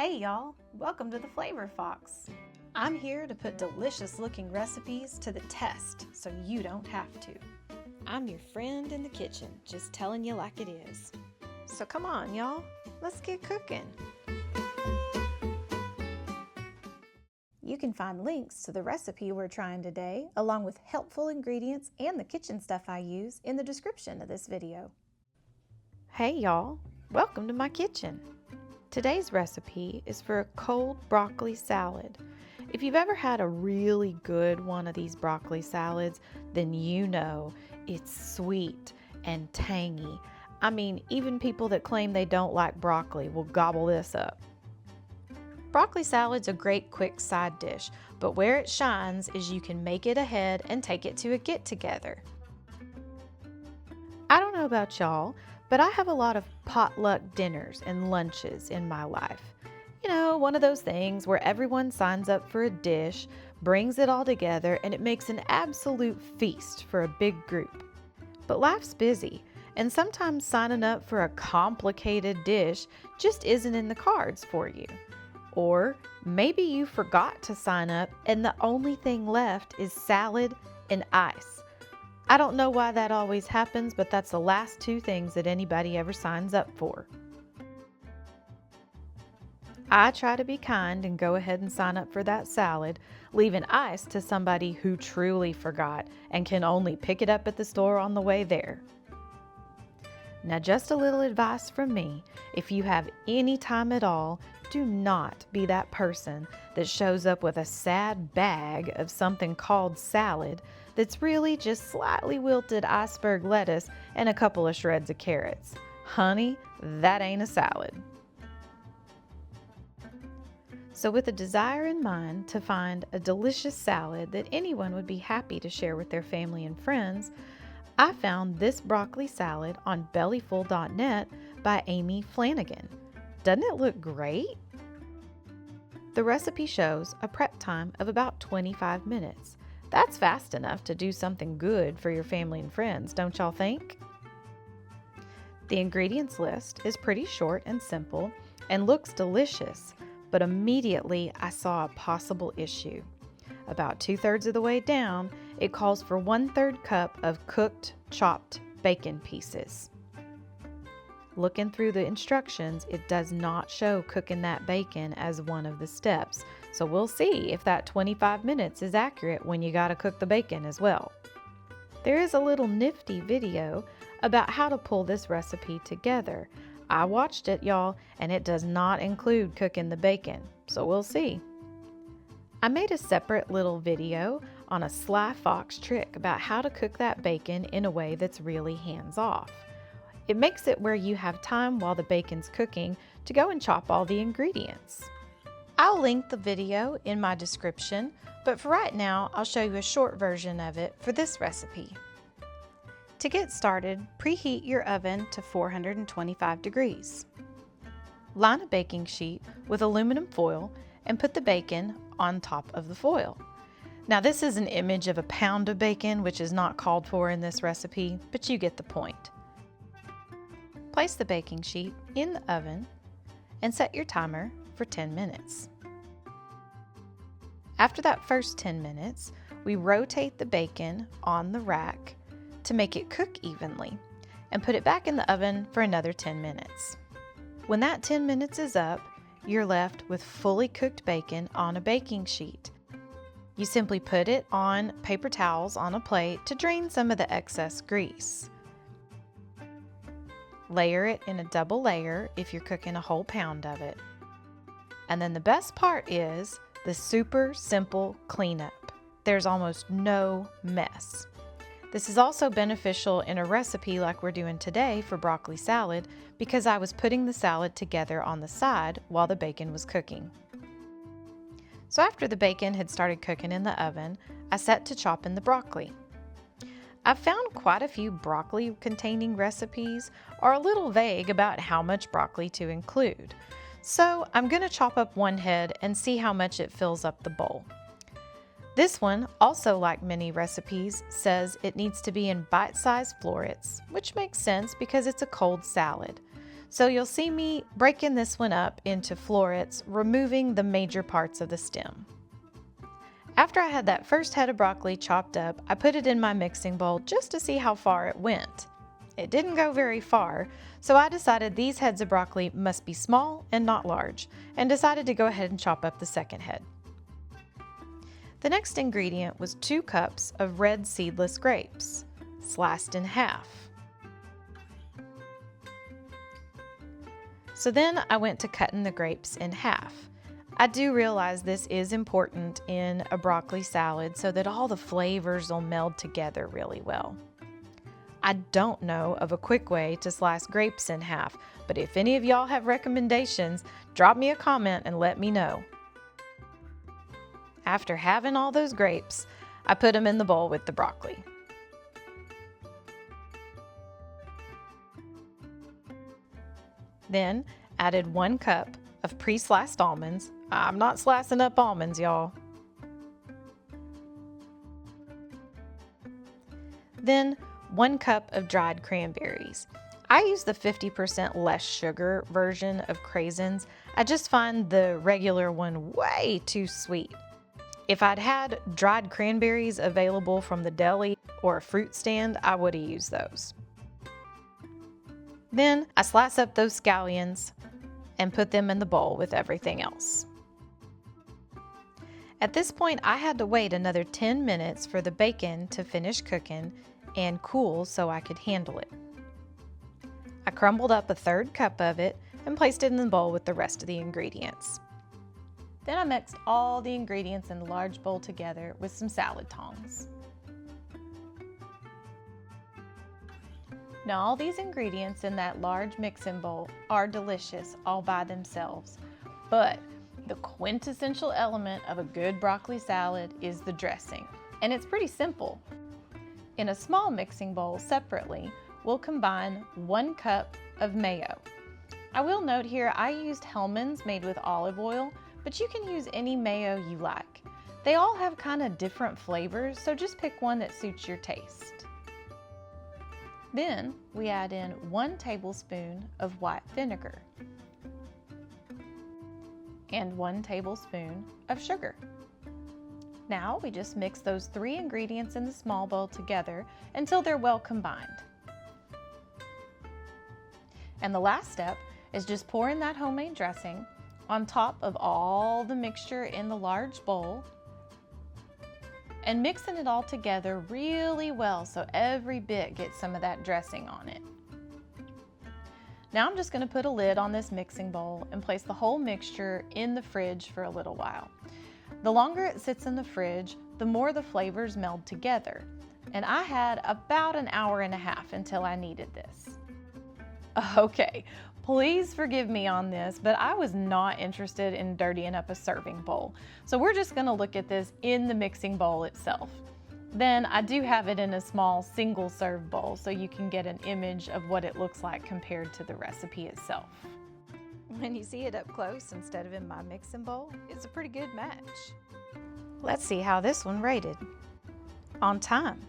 Hey y'all, welcome to the Flavor Fox. I'm here to put delicious looking recipes to the test so you don't have to. I'm your friend in the kitchen, just telling you like it is. So come on y'all, let's get cooking. You can find links to the recipe we're trying today, along with helpful ingredients and the kitchen stuff I use in the description of this video. Hey y'all, welcome to my kitchen. Today's recipe is for a cold broccoli salad. If you've ever had a really good one of these broccoli salads, then you know it's sweet and tangy. I mean, even people that claim they don't like broccoli will gobble this up. Broccoli salad's a great quick side dish, but where it shines is you can make it ahead and take it to a get-together. I don't know about y'all, but I have a lot of potluck dinners and lunches in my life. You know, one of those things where everyone signs up for a dish, brings it all together, and it makes an absolute feast for a big group. But life's busy, and sometimes signing up for a complicated dish just isn't in the cards for you. Or maybe you forgot to sign up and the only thing left is salad and ice. I don't know why that always happens, but that's the last two things that anybody ever signs up for. I try to be kind and go ahead and sign up for that salad, leaving ice to somebody who truly forgot and can only pick it up at the store on the way there. Now, just a little advice from me. If you have any time at all, do not be that person that shows up with a sad bag of something called salad that's really just slightly wilted iceberg lettuce and a couple of shreds of carrots. Honey, that ain't a salad. So with a desire in mind to find a delicious salad that anyone would be happy to share with their family and friends, I found this broccoli salad on bellyful.net by Amy Flanagan. Doesn't it look great? The recipe shows a prep time of about 25 minutes. That's fast enough to do something good for your family and friends, don't y'all think? The ingredients list is pretty short and simple and looks delicious, but immediately I saw a possible issue. About 2/3 of the way down, it calls for 1/3 cup of cooked, chopped bacon pieces. Looking through the instructions, it does not show cooking that bacon as one of the steps, so we'll see if that 25 minutes is accurate when you gotta cook the bacon as well. There is a little nifty video about how to pull this recipe together. I watched it, y'all, and it does not include cooking the bacon, so we'll see. I made a separate little video on a Sly Fox trick about how to cook that bacon in a way that's really hands-off. It makes it where you have time while the bacon's cooking to go and chop all the ingredients. I'll link the video in my description, but for right now, I'll show you a short version of it for this recipe. To get started, preheat your oven to 425 degrees. Line a baking sheet with aluminum foil and put the bacon on top of the foil. Now this is an image of a pound of bacon, which is not called for in this recipe, but you get the point. Place the baking sheet in the oven and set your timer for 10 minutes. After that first 10 minutes, we rotate the bacon on the rack to make it cook evenly and put it back in the oven for another 10 minutes. When that 10 minutes is up, you're left with fully cooked bacon on a baking sheet. You simply put it on paper towels on a plate to drain some of the excess grease. Layer it in a double layer if you're cooking a whole pound of it. And then the best part is the super simple cleanup. There's almost no mess. This is also beneficial in a recipe like we're doing today for broccoli salad because I was putting the salad together on the side while the bacon was cooking. So after the bacon had started cooking in the oven, I set to chopping the broccoli. I've found quite a few broccoli containing recipes are a little vague about how much broccoli to include. So I'm going to chop up one head and see how much it fills up the bowl. This one, also like many recipes, says it needs to be in bite-sized florets, which makes sense because it's a cold salad. So you'll see me breaking this one up into florets, removing the major parts of the stem. After I had that first head of broccoli chopped up, I put it in my mixing bowl just to see how far it went. It didn't go very far, so I decided these heads of broccoli must be small and not large, and decided to go ahead and chop up the second head. The next ingredient was 2 cups of red seedless grapes, sliced in half. So then I went to cutting the grapes in half. I do realize this is important in a broccoli salad so that all the flavors will meld together really well. I don't know of a quick way to slice grapes in half, but if any of y'all have recommendations, drop me a comment and let me know. After having all those grapes, I put them in the bowl with the broccoli. Then added 1 cup of pre-sliced almonds. I'm not slicing up almonds, y'all. Then 1 cup of dried cranberries. I use the 50% less sugar version of craisins. I just find the regular one way too sweet. If I'd had dried cranberries available from the deli or a fruit stand, I would have used those. Then I slice up those scallions and put them in the bowl with everything else. At this point, I had to wait another 10 minutes for the bacon to finish cooking and cool so I could handle it. I crumbled up a 1/3 cup of it and placed it in the bowl with the rest of the ingredients. Then I mixed all the ingredients in the large bowl together with some salad tongs. Now all these ingredients in that large mixing bowl are delicious all by themselves, but the quintessential element of a good broccoli salad is the dressing, and it's pretty simple. In a small mixing bowl separately, we'll combine 1 cup of mayo. I will note here I used Hellmann's made with olive oil, but you can use any mayo you like. They all have kind of different flavors, so just pick one that suits your taste. Then we add in 1 tablespoon of white vinegar and 1 tablespoon of sugar. Now we just mix those 3 ingredients in the small bowl together until they're well combined. And the last step is just pouring that homemade dressing on top of all the mixture in the large bowl and mixing it all together really well so every bit gets some of that dressing on it. Now I'm just going to put a lid on this mixing bowl and place the whole mixture in the fridge for a little while. The longer it sits in the fridge, the more the flavors meld together. And I had about 1.5 hours until I needed this. Okay, please forgive me on this, but I was not interested in dirtying up a serving bowl. So we're just going to look at this in the mixing bowl itself. Then I do have it in a small single serve bowl so you can get an image of what it looks like compared to the recipe itself. When you see it up close instead of in my mixing bowl, it's a pretty good match. Let's see how this one rated. On time.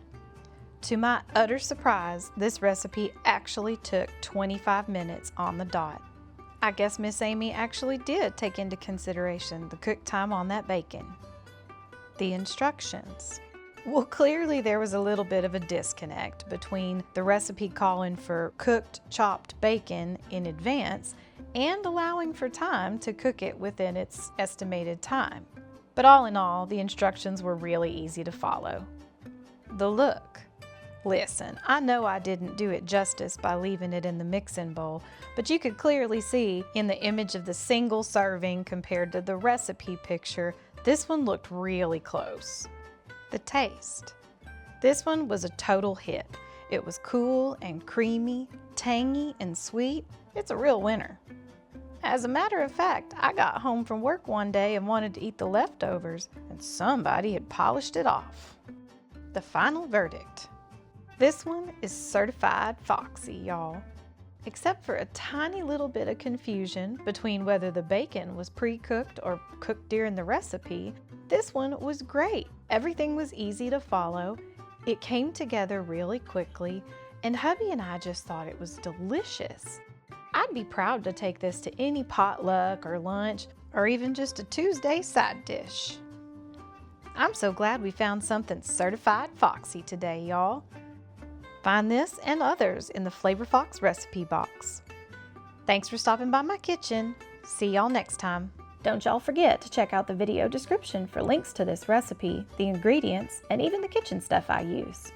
To my utter surprise, this recipe actually took 25 minutes on the dot. I guess Miss Amy actually did take into consideration the cook time on that bacon. The instructions. Well, clearly there was a little bit of a disconnect between the recipe calling for cooked chopped bacon in advance and allowing for time to cook it within its estimated time. But all in all, the instructions were really easy to follow. The look. Listen, I know I didn't do it justice by leaving it in the mixing bowl, but you could clearly see in the image of the single serving compared to the recipe picture, this one looked really close. The taste. This one was a total hit. It was cool and creamy, tangy and sweet. It's a real winner. As a matter of fact, I got home from work one day and wanted to eat the leftovers, and somebody had polished it off. The final verdict. This one is certified foxy, y'all. Except for a tiny little bit of confusion between whether the bacon was pre-cooked or cooked during the recipe, this one was great. Everything was easy to follow. It came together really quickly, and hubby and I just thought it was delicious. I I'd be proud to take this to any potluck or lunch, or even just a Tuesday side dish. I'm so glad we found something certified foxy today, y'all. Find this and others in the Flavor Fox recipe box. Thanks for stopping by my kitchen. See y'all next time. Don't y'all forget to check out the video description for links to this recipe, the ingredients, and even the kitchen stuff I use.